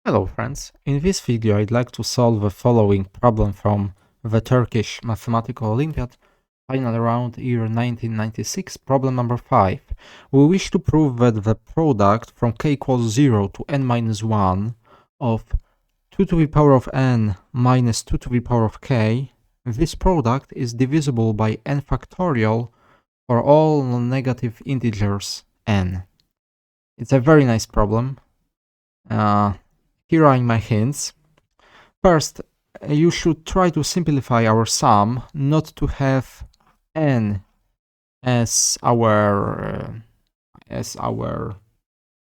Hello friends, in this video I'd like to solve the following problem from the Turkish Mathematical Olympiad, final round year 1996, problem number 5. We wish to prove that the product from k equals 0 to n minus 1 of 2 to the power of n minus 2 to the power of k, this product is divisible by n factorial for all non-negative integers n. It's a very nice problem. Here are my hints. First, you should try to simplify our sum, not to have n as our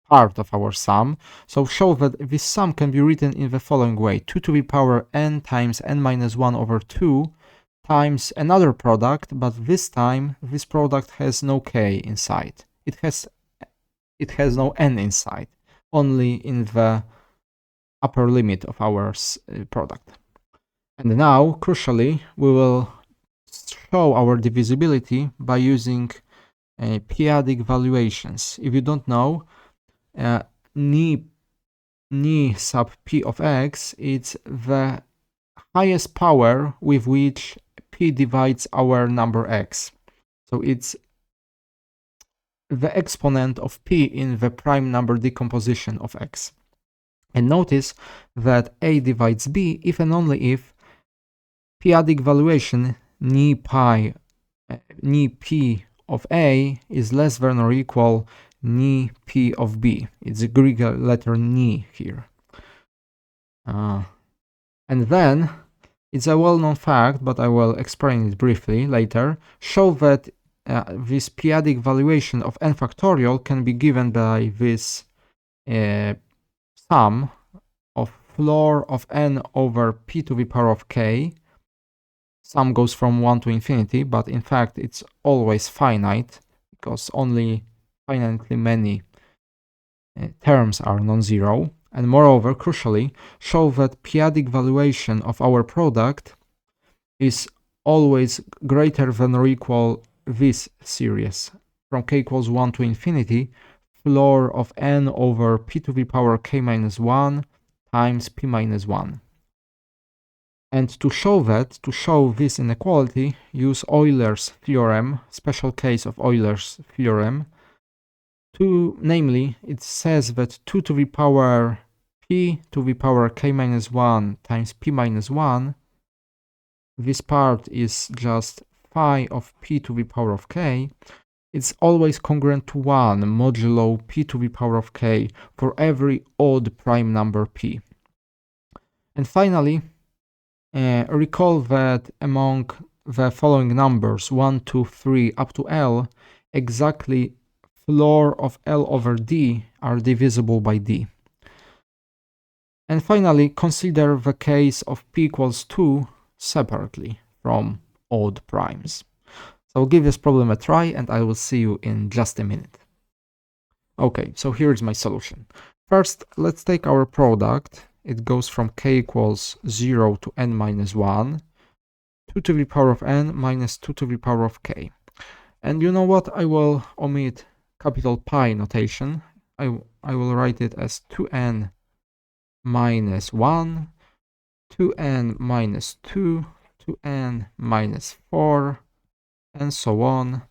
part of our sum. So show that this sum can be written in the following way: 2 to the power n times n minus 1 over 2 times another product, but this time this product has no k inside. It has no n inside, only in the upper limit of our product. And now, crucially, we will show our divisibility by using p-adic valuations. If you don't know, ni sub p of x, it's the highest power with which p divides our number x. So it's the exponent of p in the prime number decomposition of x. And notice that a divides b if and only if p-adic valuation ni p of a is less than or equal ni p of b. It's a Greek letter ni here. And then it's a well-known fact, but I will explain it briefly later. Show that this p-adic valuation of n factorial can be given by this sum of floor of n over p to the power of k. Sum goes from 1 to infinity, but in fact it's always finite because only finitely many terms are non-zero. And moreover, crucially, show that p-adic valuation of our product is always greater than or equal this series from k equals 1 to infinity, floor of n over p to the power k minus 1 times p minus 1. And to show this inequality, use Euler's theorem, special case of Euler's theorem. Namely, it says that 2 to the power p to the power k minus 1 times p minus 1, this part is just phi of p to the power of k, it's always congruent to 1 modulo p to the power of k for every odd prime number p. And finally, recall that among the following numbers 1, 2, 3 up to L, exactly floor of L over D are divisible by D. And finally, consider the case of p equals 2 separately from odd primes. So give this problem a try and I will see you in just a minute. Okay, so here is my solution. First, let's take our product. It goes from k equals 0 to n minus 1, 2 to the power of n minus 2 to the power of k. And you know what? I will omit capital pi notation. I will write it as 2n minus 1, 2n minus 2, 2n minus 4, and so on.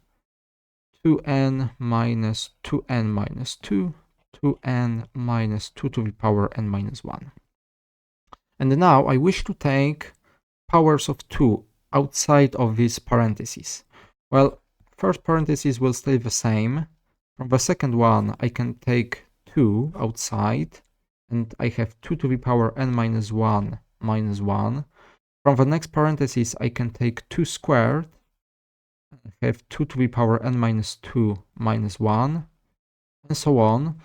2n minus 2n minus 2, 2n minus 2 to the power n minus 1. And now I wish to take powers of 2 outside of these parentheses. Well, first parentheses will stay the same. From the second one, I can take 2 outside, and I have 2 to the power n minus 1 minus 1. From the next parentheses, I can take 2 squared. I have 2 to the power n minus 2 minus 1, and so on.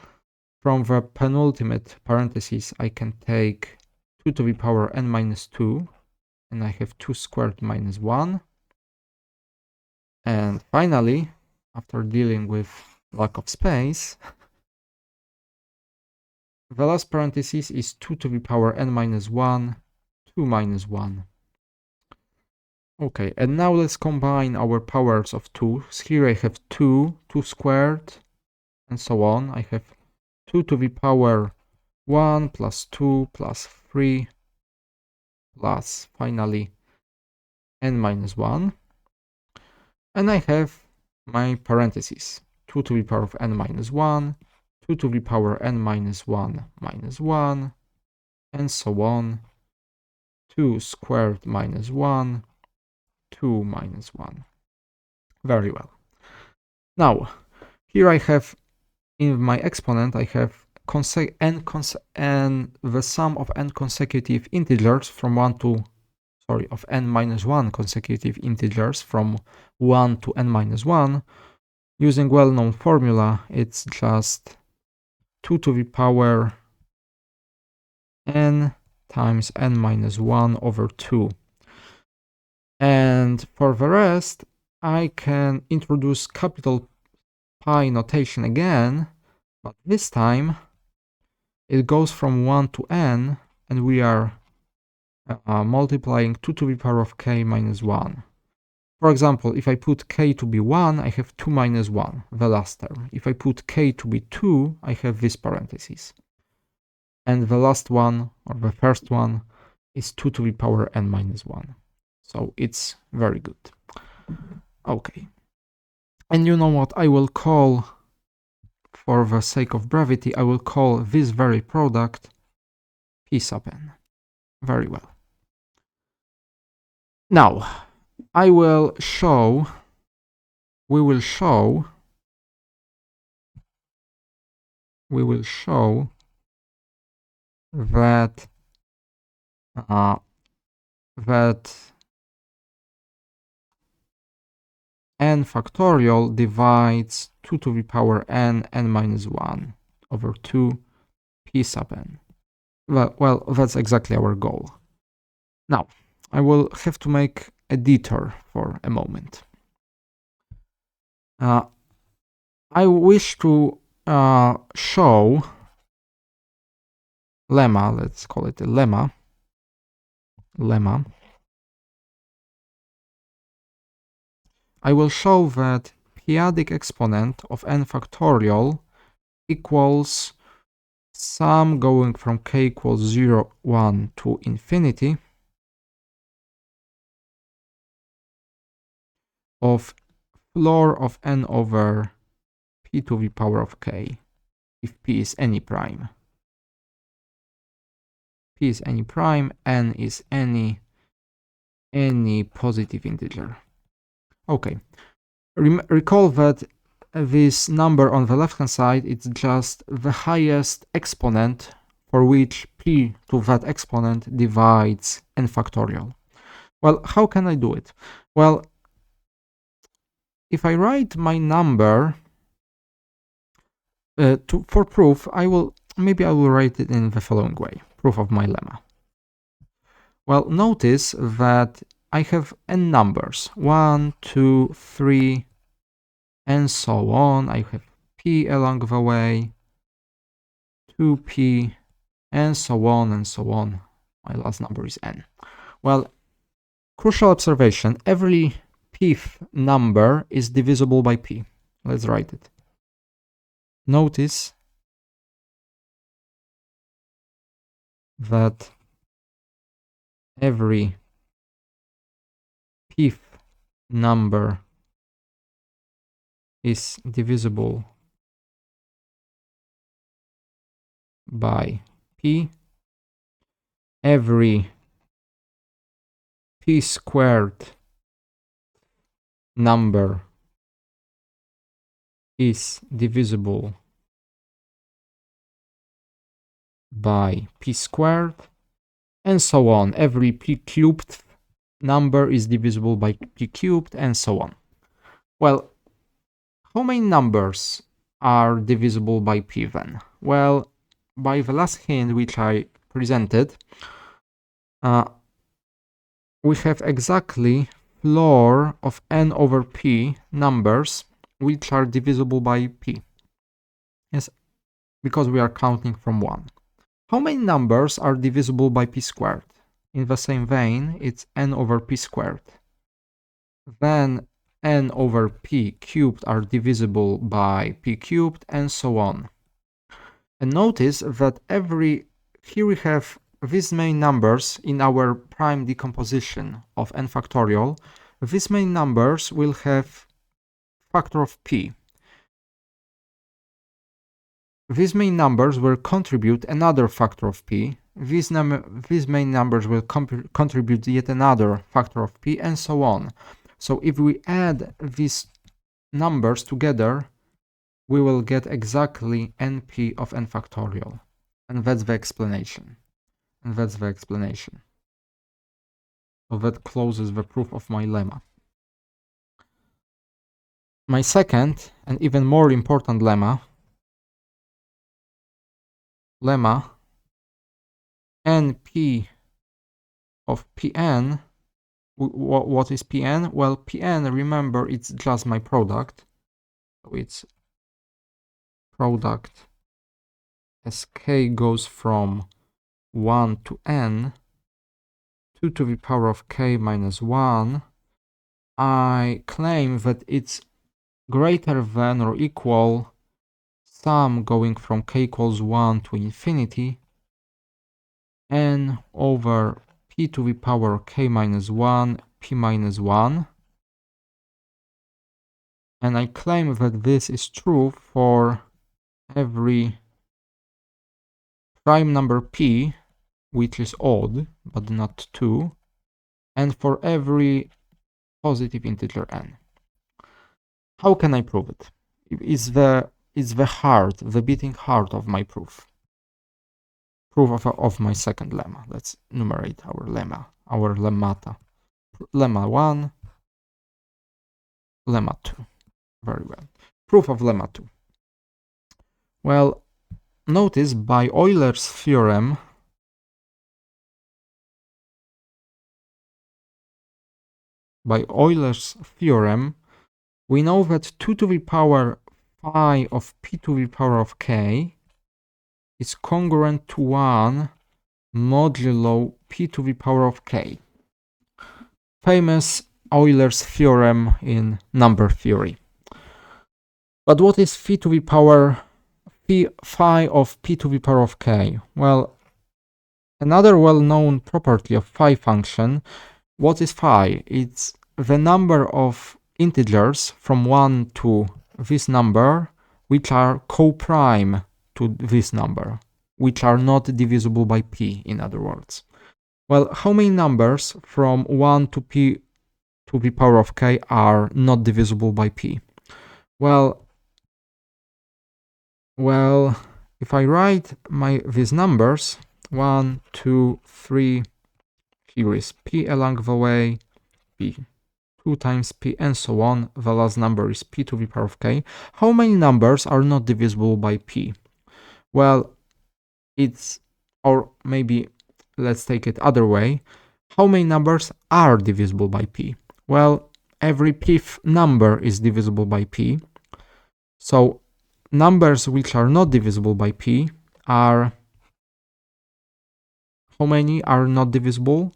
From the penultimate parentheses, I can take 2 to the power n minus 2, and I have 2 squared minus 1. And finally, after dealing with lack of space, the last parenthesis is 2 to the power n minus 1, 2 minus 1. Okay, and now let's combine our powers of 2. Here I have 2, 2 squared, and so on. I have 2 to the power 1 plus 2 plus 3 plus finally n minus 1. And I have my parentheses, 2 to the power of n minus 1, 2 to the power n minus 1 minus 1, and so on, 2 squared minus 1, 2 minus 1. Very well. Now, here I have, in my exponent, I have the sum of n consecutive integers from 1 to, of n minus 1 consecutive integers from 1 to n minus 1. Using well-known formula, it's just 2 to the power n times n minus 1 over 2. And for the rest, I can introduce capital pi notation again, but this time it goes from 1 to n, and we are multiplying 2 to the power of k minus 1. For example, if I put k to be 1, I have 2 minus 1, the last term. If I put k to be 2, I have this parenthesis. And the last one, or the first one, is 2 to the power n minus 1. So it's very good. Okay. And you know what I will call, for the sake of brevity, I will call this very product p sub n. Very well. Now, we will show that n factorial divides 2 to the power n minus 1 over 2 p sub n. Well, that's exactly our goal. Now, I will have to make a detour for a moment. I wish to show lemma, let's call it a lemma. I will show that p-adic exponent of n factorial equals sum going from k equals 0, 1 to infinity of floor of n over p to the power of k, if p is any prime. P is any prime, n is any positive integer. Okay. Recall that this number on the left-hand side, it's just the highest exponent for which p to that exponent divides n factorial. Well, how can I do it? Well, if I write my number for proof, maybe I will write it in the following way, proof of my lemma. Well, notice that I have n numbers, 1, 2, 3, and so on. I have p along the way, 2p, and so on and so on. My last number is n. Well, crucial observation, every pth number is divisible by p. Let's write it. Notice that every pth number is divisible by p. Every p squared number is divisible by p squared, and so on. Every p cubed number is divisible by p cubed, and so on. Well, how many numbers are divisible by p then? Well, by the last hint which I presented, we have exactly floor of n over p numbers which are divisible by p. Yes, because we are counting from 1. How many numbers are divisible by p squared? In the same vein, it's n over p squared. Then n over p cubed are divisible by p cubed, and so on. And notice that here we have these main numbers in our prime decomposition of n factorial. These main numbers will have factor of p. These main numbers will contribute another factor of p. These main numbers will contribute yet another factor of p, and so on. So if we add these numbers together, we will get exactly np of n factorial. And that's the explanation. So that closes the proof of my lemma. My second and even more important lemma np of Pn. What is Pn? Well, Pn, remember, it's just my product. So it's product as k goes from 1 to n, 2 to the power of k minus 1. I claim that it's greater than or equal sum going from k equals 1 to infinity n over p to the power k minus 1 p minus 1. And I claim that this is true for every prime number p, which is odd but not 2, and for every positive integer n. How can I prove it? It's the beating heart of my proof. Proof of my second lemma. Let's enumerate our lemmata. Lemma 1, lemma 2. Very well. Proof of lemma 2. Well, notice by Euler's theorem, we know that 2 to the power phi of p to the power of k is congruent to 1 modulo p to the power of k. Famous Euler's theorem in number theory. But what is phi to the power phi of p to the power of k? Well, another well-known property of phi function. What is phi? It's the number of integers from 1 to this number which are co-prime to this number, which are not divisible by p, in other words. Well, how many numbers from 1 to p to the power of k are not divisible by p? Well, if I write these numbers, 1, 2, 3, here is p along the way, p, 2 times p, and so on. The last number is p to the power of k. How many numbers are not divisible by p? Well, or maybe let's take it other way. How many numbers are divisible by p? Well, every pth number is divisible by p. So numbers which are not divisible by p are, how many are not divisible?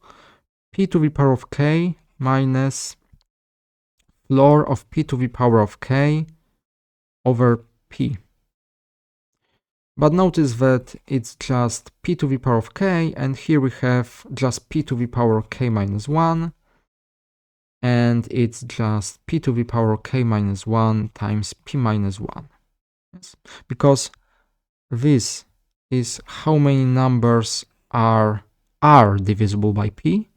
P to the power of k minus floor of p to the power of k over p. But notice that it's just p to the power of k, and here we have just p to the power of k minus 1, and it's just p to the power of k minus 1 times p minus 1. Yes? Because this is how many numbers are divisible by p.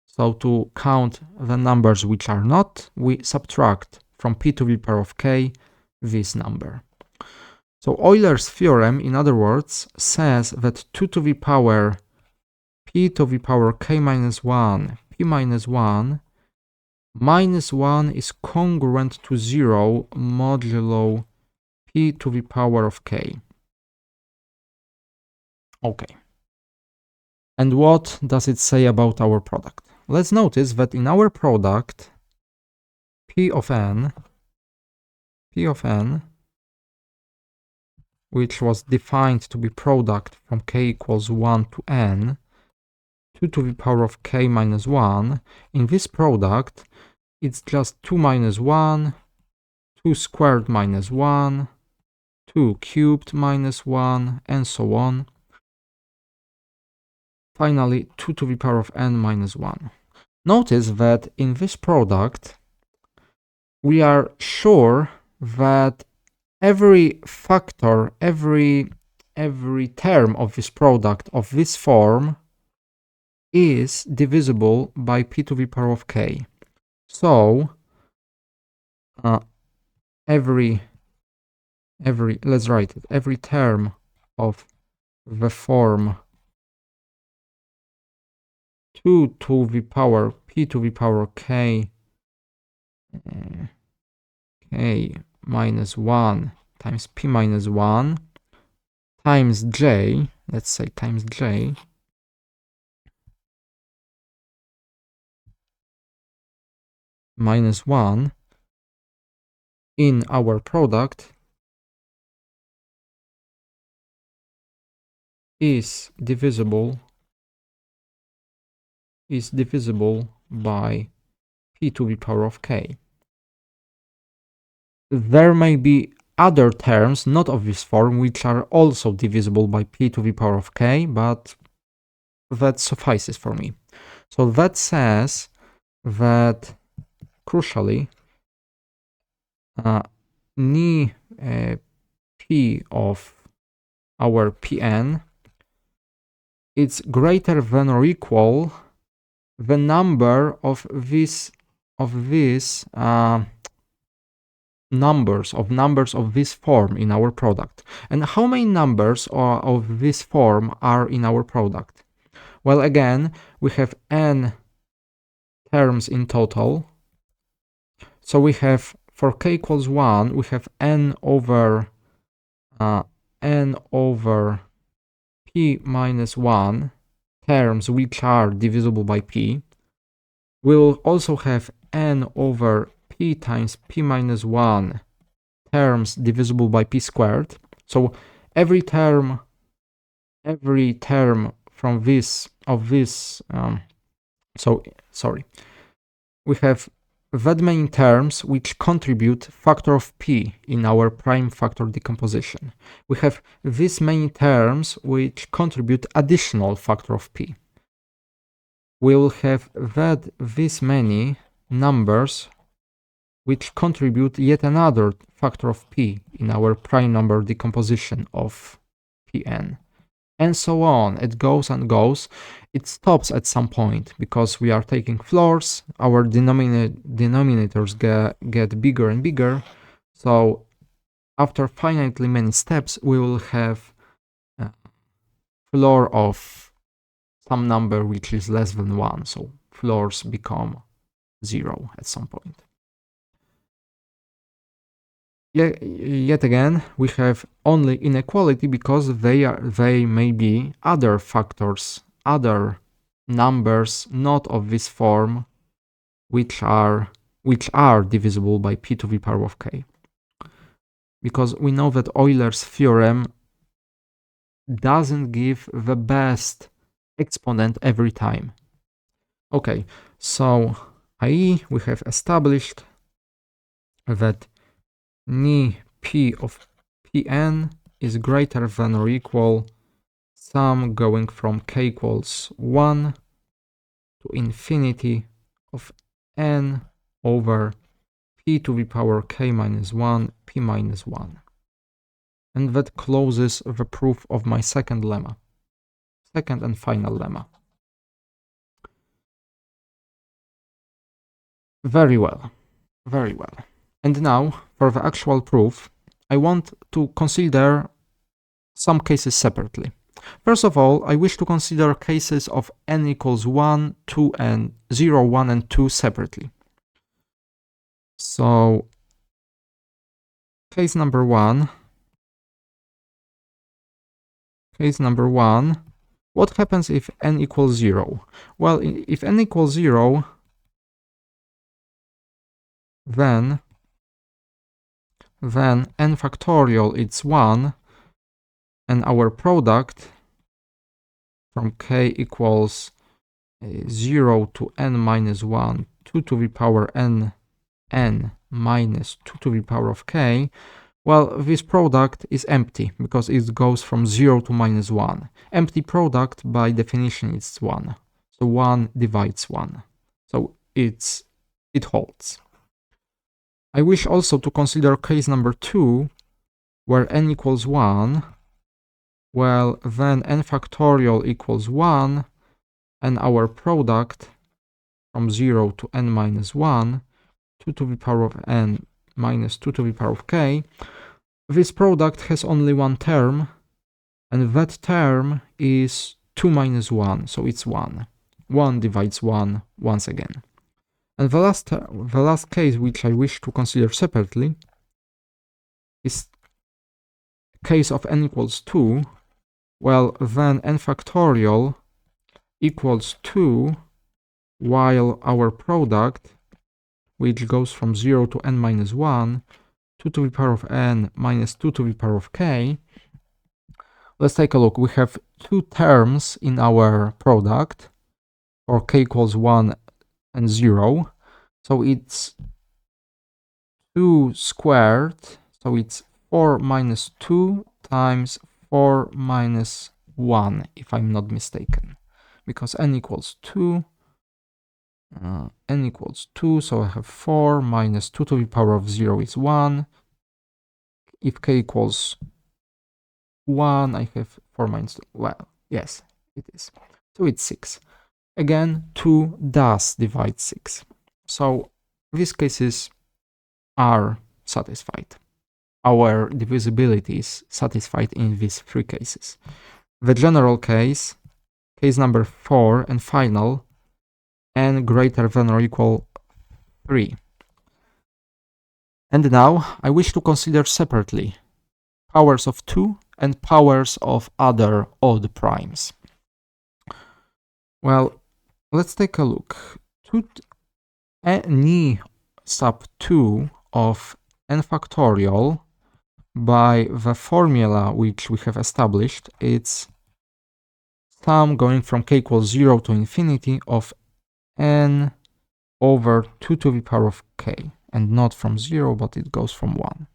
So to count the numbers which are not, we subtract from p to the power of k this number. So Euler's theorem, in other words, says that 2 to the power p to the power k minus 1, p minus 1, minus 1 is congruent to 0 modulo p to the power of k. Okay. And what does it say about our product? Let's notice that in our product, p of n, which was defined to be product from k equals 1 to n, 2 to the power of k minus 1, in this product, it's just 2 minus 1, 2 squared minus 1, 2 cubed minus 1, and so on. Finally, 2 to the power of n minus 1. Notice that in this product, we are sure that every factor, every term of this product of this form is divisible by p to the power of k. So let's write it, every term of the form 2 to the power p to the power k k minus 1 times p minus 1 times j, let's say times j, minus 1 in our product is divisible by p to the power of k. There may be other terms, not of this form, which are also divisible by p to the power of k, but that suffices for me. So that says that, crucially, ni p of our Pn, it's greater than or equal the number of these numbers of this form in our product. And how many numbers of this form are in our product? Well, again, we have n terms in total. So we have, for k equals 1, we have n over p minus 1 terms which are divisible by p. We will also have n over p times p minus 1 terms divisible by p squared. So every term from this we have that many terms which contribute factor of p in our prime factor decomposition. We have this many terms which contribute additional factor of p. We will have this many numbers which contribute yet another factor of p in our prime number decomposition of Pn. And so on. It goes and goes. It stops at some point because we are taking floors. Our denominators get bigger and bigger. So after finitely many steps, we will have a floor of some number which is less than 1. So floors become 0 at some point. Yet again, we have only inequality because they may be other factors, other numbers not of this form, which are divisible by p to the power of k. Because we know that Euler's theorem doesn't give the best exponent every time. Okay, so i.e. we have established that ni p of Pn is greater than or equal sum going from k equals 1 to infinity of n over p to the power k minus 1 p minus 1. And that closes the proof of my second lemma, second and final lemma. Very well, very well. And now, for the actual proof, I want to consider some cases separately. First of all, I wish to consider cases of n equals 1, 2, and 0, 1, and 2 separately. So, case number 1. What happens if n equals 0? Well, if n equals 0, then n factorial it's 1, and our product from k equals 0 to n minus 1, 2 to the power n minus 2 to the power of k, Well, this product is empty because it goes from 0 to -1. Empty product by definition is 1. So 1 divides 1. So it holds. I wish also to consider case number 2, where n equals 1. Well, then n factorial equals 1, and our product from 0 to n minus 1, 2 to the power of n minus 2 to the power of k. This product has only one term, and that term is 2 minus 1, so it's 1. 1 divides 1 once again. And the last case which I wish to consider separately is case of n equals 2. Well, then n factorial equals 2, while our product, which goes from 0 to n minus 1, 2 to the power of n minus 2 to the power of k. Let's take a look. We have two terms in our product, or k equals 1 and 0. So it's 2 squared, so it's 4 minus 2 times 4 minus 1, if I'm not mistaken. Because n equals 2, so I have 4 minus 2 to the power of 0 is 1. If k equals 1, I have 4 minus 2. Well, yes, it is. So it's 6. Again, 2 does divide 6. So these cases are satisfied. Our divisibility is satisfied in these three cases. The general case, case number 4 and final, n greater than or equal 3. And now I wish to consider separately powers of 2 and powers of other odd primes. Well, let's take a look. Any sub 2 of n factorial, by the formula which we have established, it's sum going from k equals 0 to infinity of n over 2 to the power of k, and not from 0, but it goes from 1.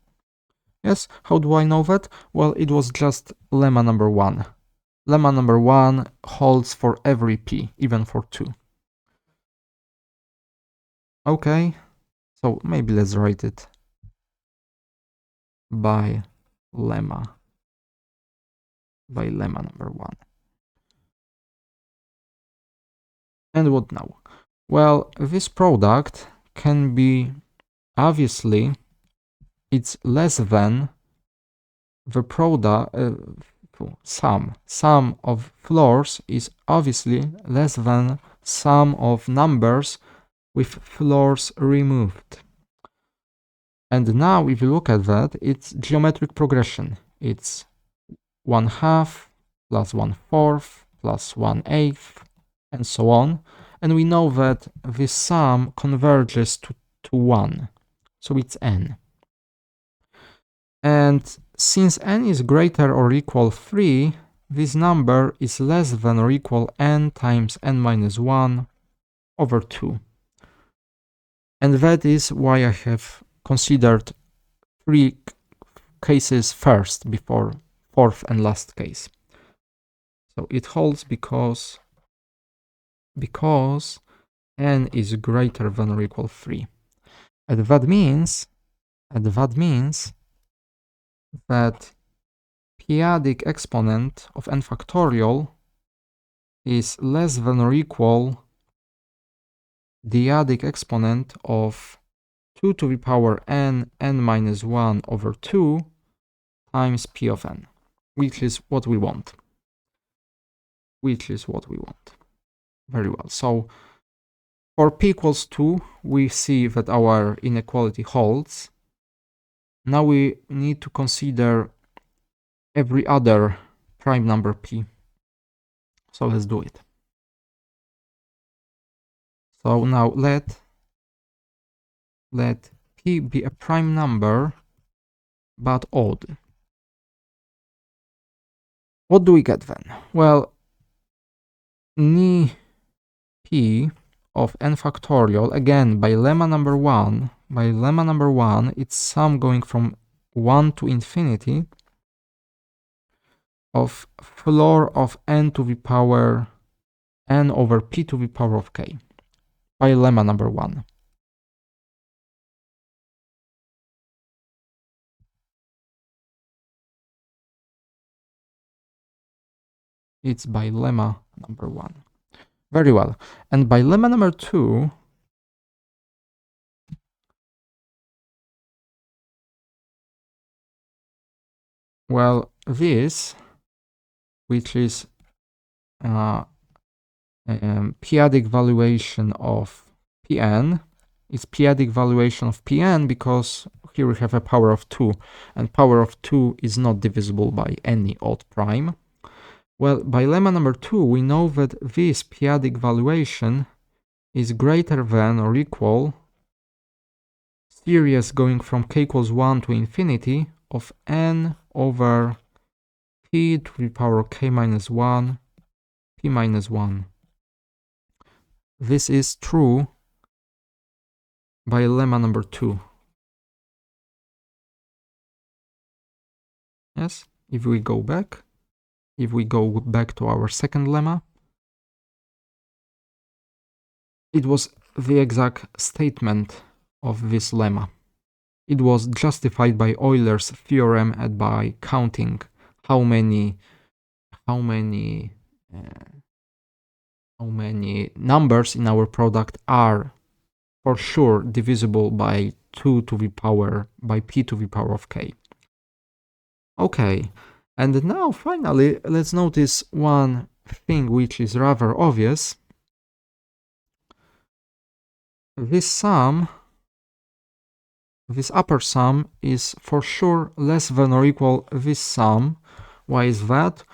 Yes, how do I know that? Well, it was just lemma number 1. Lemma number 1 holds for every p, even for 2. Okay, so maybe let's write it by lemma number 1. And what now? Well, this product can be, obviously, it's less than the product, sum of floors is obviously less than sum of numbers with floors removed. And now if you look at that, it's geometric progression. It's 1/2 plus 1/4 plus 1/8 and so on. And we know that this sum converges to 1. So it's n. And since n is greater or equal 3, this number is less than or equal n times n minus 1 over 2. And that is why I have considered 3 cases first before 4th and last case. So it holds because n is greater than or equal 3. And that means that p-adic exponent of n factorial is less than or equal the adic exponent of 2 to the power n minus 1 over 2 times p of n, which is what we want. Very well. So for p equals 2, we see that our inequality holds. Now we need to consider every other prime number p. So let's do it. So now let p be a prime number, but odd. What do we get then? Well, ni p of n factorial, again by lemma number 1, it's sum going from 1 to infinity of floor of n to the power n over p to the power of k by lemma number 1. It's by lemma number 1. Very well. And by lemma number 2, well, this, which is p-adic valuation of Pn, is p-adic valuation of Pn because here we have a power of 2, and power of 2 is not divisible by any odd prime. Well, by lemma number 2, we know that this p-adic valuation is greater than or equal series going from k equals 1 to infinity of n over p to the power k minus 1, p minus 1. This is true by lemma number 2. Yes, if we go back to our second lemma, it was the exact statement of this lemma. It was justified by Euler's theorem and by counting how many numbers in our product are for sure divisible by 2 to the power by p to the power of k. Okay, and now finally let's notice one thing which is rather obvious. This upper sum is for sure less than or equal this sum. Why is that?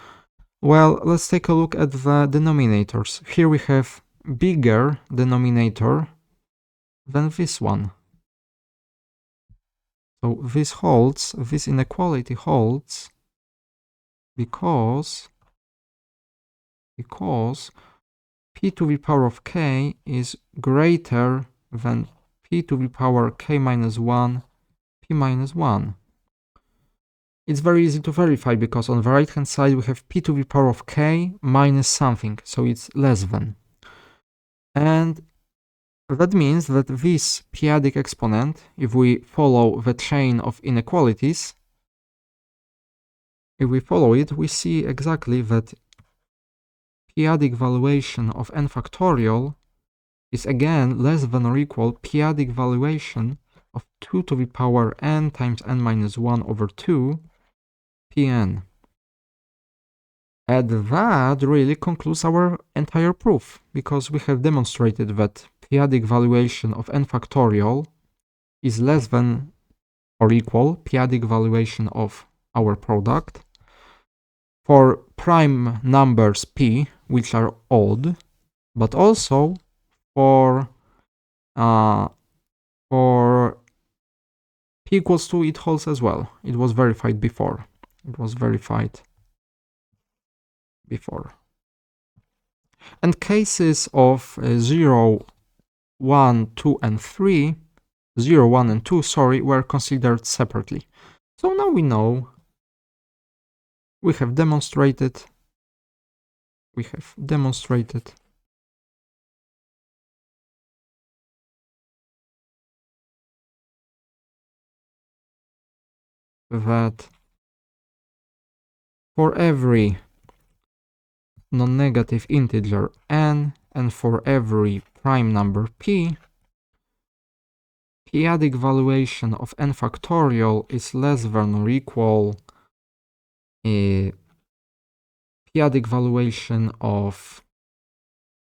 Well, let's take a look at the denominators. Here we have bigger denominator than this one. So this inequality holds because p to the power of k is greater than p to the power k minus 1, p minus 1. It's very easy to verify because on the right hand side we have p to the power of k minus something, so it's less than. And that means that this p-adic exponent, if we follow the chain of inequalities, if we follow it, we see exactly that p-adic valuation of n factorial is again less than or equal p-adic valuation of 2 to the power n times n minus 1 over 2 pn. And that really concludes our entire proof, because we have demonstrated that p-adic valuation of n factorial is less than or equal p-adic valuation of our product for prime numbers p, which are odd, but also for p equals 2, it holds as well. It was verified before. And cases of 0, 1, 2, and 3, 0, 1, and 2, were considered separately. So now we know, we have demonstrated that for every non-negative integer n and for every prime number p, p-adic valuation of n factorial is less than or equal p-adic valuation of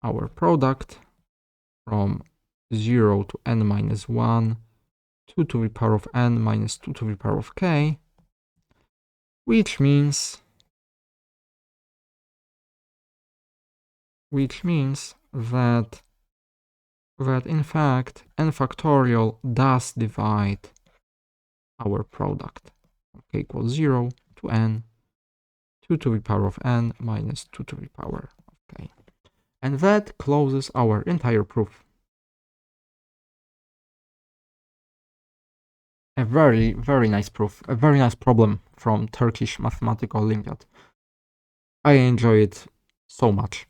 our product from 0 to n minus 1, 2 to the power of n minus 2 to the power of k, which means that in fact n factorial does divide our product from k equals 0 to n, 2 to the power of n minus 2 to the power of k. And that closes our entire proof. A very, very nice proof, a very nice problem from Turkish Mathematical Olympiad. I enjoy it so much.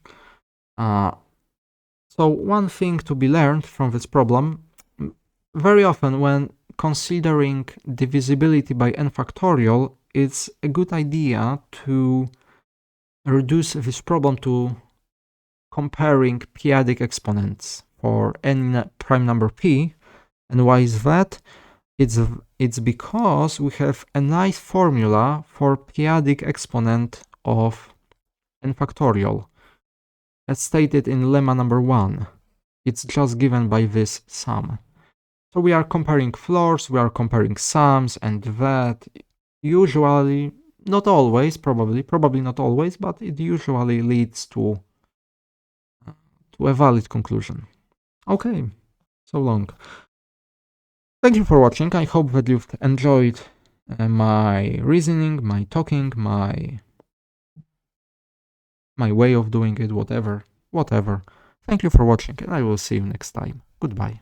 So one thing to be learned from this problem, very often when considering divisibility by n factorial, it's a good idea to reduce this problem to comparing p-adic exponents for any prime number p. And why is that? It's because we have a nice formula for p-adic exponent of n factorial, as stated in lemma number 1. It's just given by this sum. So we are comparing floors, we are comparing sums, and that usually, not always, probably not always, but it usually leads to a valid conclusion. Okay, so long. Thank you for watching. I hope that you've enjoyed my reasoning, my talking, my way of doing it, whatever. Thank you for watching, and I will see you next time. Goodbye.